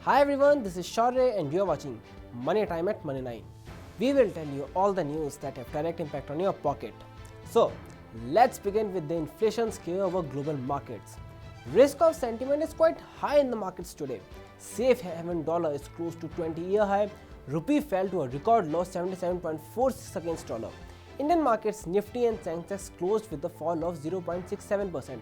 Hi everyone, this is Shaurya and you are watching Money Time at Money 9. We will tell you all the news that have direct impact on your pocket. So, let's begin with the inflation scare over global markets. Risk of sentiment is quite high in the markets today. Safe haven dollar is close to 20-year high. Rupee fell to a record low 77.46 against dollar. Indian markets Nifty and Sensex closed with a fall of 0.67%.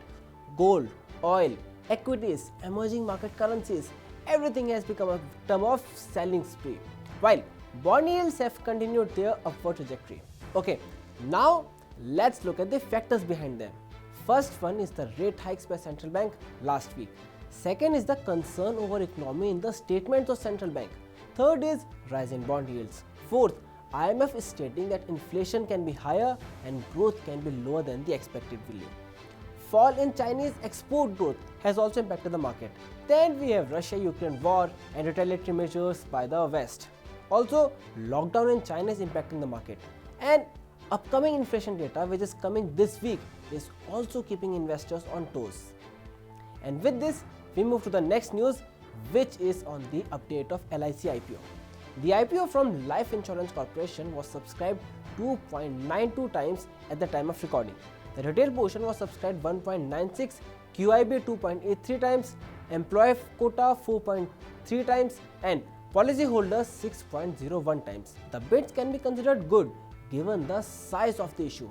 Gold, oil, equities, emerging market currencies, everything has become a term of selling spree, while bond yields have continued their upward trajectory. Okay, now let's look at the factors behind them. First one is the rate hikes by central bank last week. Second is the concern over economy in the statements of central bank. Third is rise in bond yields. Fourth, IMF is stating that inflation can be higher and growth can be lower than the expected value. Fall in Chinese export growth has also impacted the market. Then we have Russia-Ukraine war and retaliatory measures by the West. Also, lockdown in China is impacting the market. And upcoming inflation data, which is coming this week, is also keeping investors on toes. And with this, we move to the next news, which is on the update of LIC IPO. The IPO from Life Insurance Corporation was subscribed 2.92 times at the time of recording. The retail portion was subscribed 1.96, QIB 2.83 times, employee quota 4.3 times, and policyholders 6.01 times. The bids can be considered good given the size of the issue.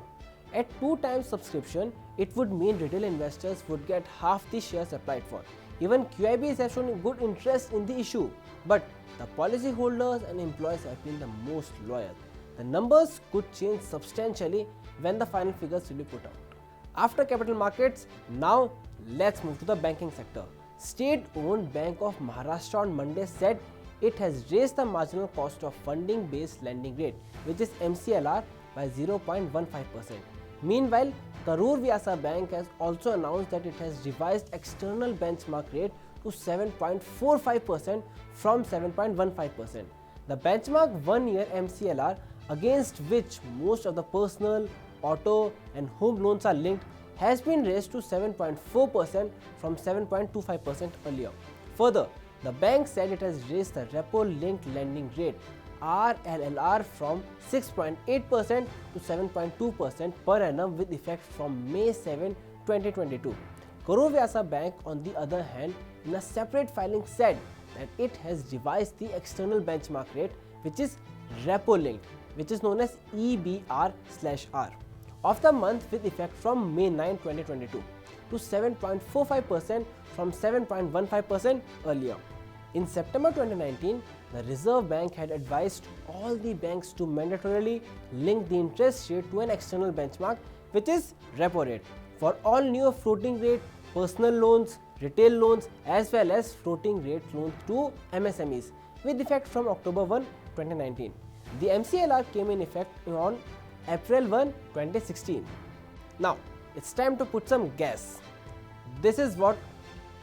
At 2 times subscription, it would mean retail investors would get half the shares applied for. Even QIBs have shown good interest in the issue, but the policyholders and employees have been the most loyal. The numbers could change substantially when the final figures will be put out. After capital markets, now let's move to the banking sector. State-owned Bank of Maharashtra on Monday said it has raised the marginal cost of funding-based lending rate, which is MCLR, by 0.15%. Meanwhile, Karur Vyasa Bank has also announced that it has revised external benchmark rate to 7.45% from 7.15%. The benchmark 1-year MCLR, against which most of the personal, auto and home loans are linked, has been raised to 7.4% from 7.25% earlier. Further, the bank said it has raised the repo-linked lending rate RLLR from 6.8% to 7.2% per annum with effect from May 7, 2022. Karur Vyasa Bank, on the other hand, in a separate filing said that it has revised the external benchmark rate, which is repo-linked, which is known as EBR/R, of the month with effect from May 9, 2022 to 7.45% from 7.15% earlier. In September 2019, the Reserve Bank had advised all the banks to mandatorily link the interest rate to an external benchmark, which is repo rate, for all new floating rate personal loans, retail loans, as well as floating rate loans to MSMEs, with effect from October 1, 2019. The MCLR came in effect on April 1, 2016. Now, it's time to put some gas. This is what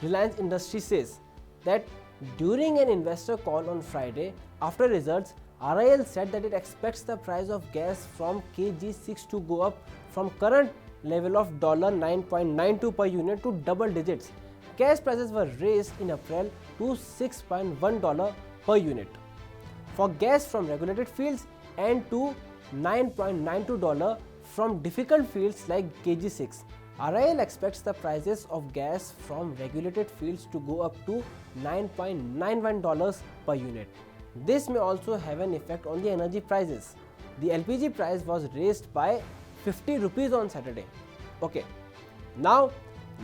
Reliance Industries says, that during an investor call on Friday after results, RIL said that it expects the price of gas from KG6 to go up from current level of $9.92 per unit to double digits. Gas prices were raised in April to $6.1 per unit for gas from regulated fields and to $9.92 from difficult fields like KG6. RIL expects the prices of gas from regulated fields to go up to $9.91 per unit. This may also have an effect on the energy prices. The LPG price was raised by 50 rupees on Saturday. Okay, now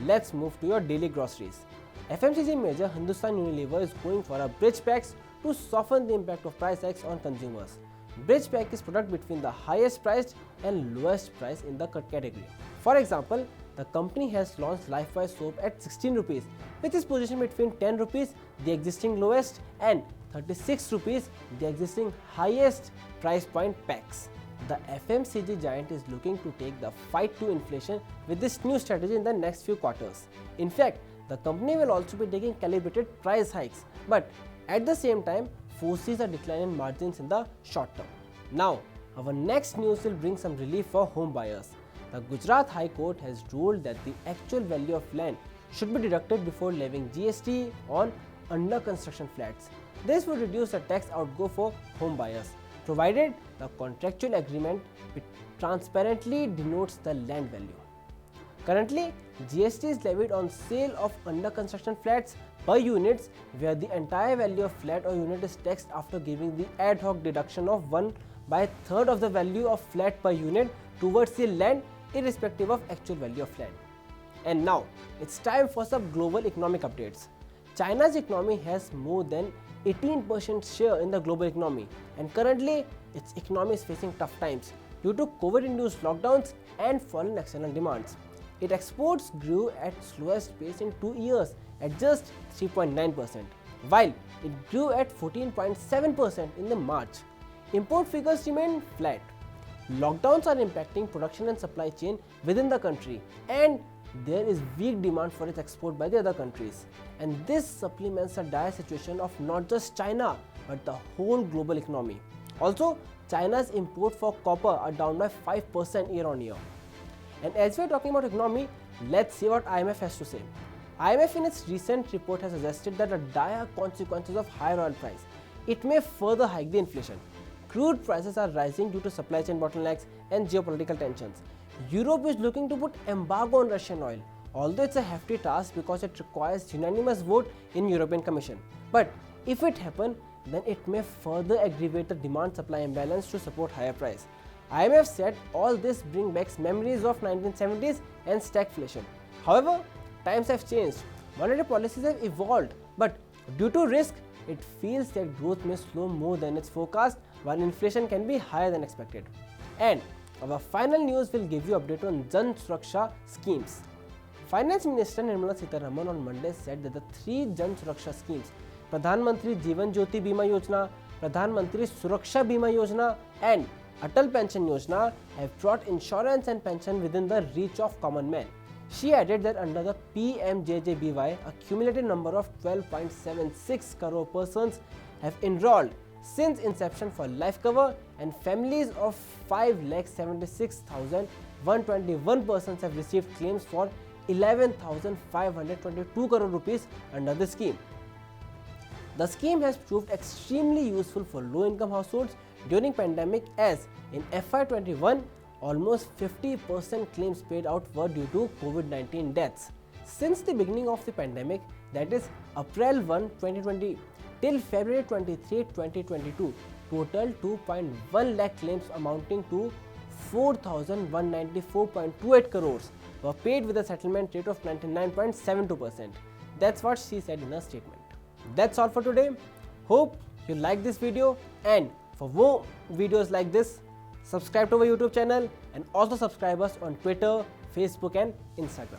let's move to your daily groceries. FMCG major Hindustan Unilever is going for a bridge packs to soften the impact of price hikes on consumers. Bridge pack is product between the highest priced and lowest price in the category. For example, the company has launched Lifebuoy soap at 16 rupees, which is positioned between 10 rupees, the existing lowest, and 36 rupees, the existing highest price point packs. The FMCG giant is looking to take the fight to inflation with this new strategy in the next few quarters. In fact, the company will also be taking calibrated price hikes, but at the same time foresees a decline in margins in the short term. Now, our next news will bring some relief for home buyers. The Gujarat High Court has ruled that the actual value of land should be deducted before levying GST on under construction flats. This would reduce the tax outgo for home buyers, provided the contractual agreement transparently denotes the land value. Currently, GST is levied on sale of under construction flats per units, where the entire value of flat or unit is taxed after giving the ad hoc deduction of 1/3 of the value of flat per unit towards the land, irrespective of actual value of land. And now, it's time for some global economic updates. China's economy has more than 18% share in the global economy, and currently its economy is facing tough times due to COVID-induced lockdowns and fallen external demands. Its exports grew at slowest pace in 2 years at just 3.9%, while it grew at 14.7% in the March. Import figures remain flat. Lockdowns are impacting production and supply chain within the country, and there is weak demand for its export by the other countries. And this supplements the dire situation of not just China but the whole global economy. Also, China's import for copper are down by 5% year on year. And as we are talking about economy, let's see what IMF has to say. IMF in its recent report has suggested that the dire consequences of higher oil price, it may further hike the inflation. Crude prices are rising due to supply chain bottlenecks and geopolitical tensions. Europe is looking to put embargo on Russian oil, although it's a hefty task because it requires unanimous vote in European Commission. But if it happens, then it may further aggravate the demand-supply imbalance to support higher price. IMF said all this brings back memories of 1970s and stagflation. However, times have changed, monetary policies have evolved, but due to risk, it feels that growth may slow more than its forecast, while inflation can be higher than expected. And our final news will give you update on Suraksha schemes. Finance Minister Nirmala Sitharaman on Monday said that the 3 Suraksha schemes, Pradhanmantri Jeevan Jyoti Bima Yojana, Pradhanmantri Suraksha Bima Yojana and Atal Pension Yojana have brought insurance and pension within the reach of common man. She added that under the PMJJBY, a cumulative number of 12.76 crore persons have enrolled since inception for life cover, and families of 5,76,121 persons have received claims for 11,522 crore rupees under the scheme. The scheme has proved extremely useful for low-income households during pandemic, as in FY21, almost 50% claims paid out were due to COVID-19 deaths. Since the beginning of the pandemic, that is April 1, 2020 till February 23, 2022, total 2.1 lakh claims amounting to 4,194.28 crores were paid with a settlement rate of 99.72%. That's what she said in her statement. That's all for today. Hope you like this video, and for more videos like this, subscribe to our YouTube channel and also subscribe us on Twitter, Facebook and Instagram.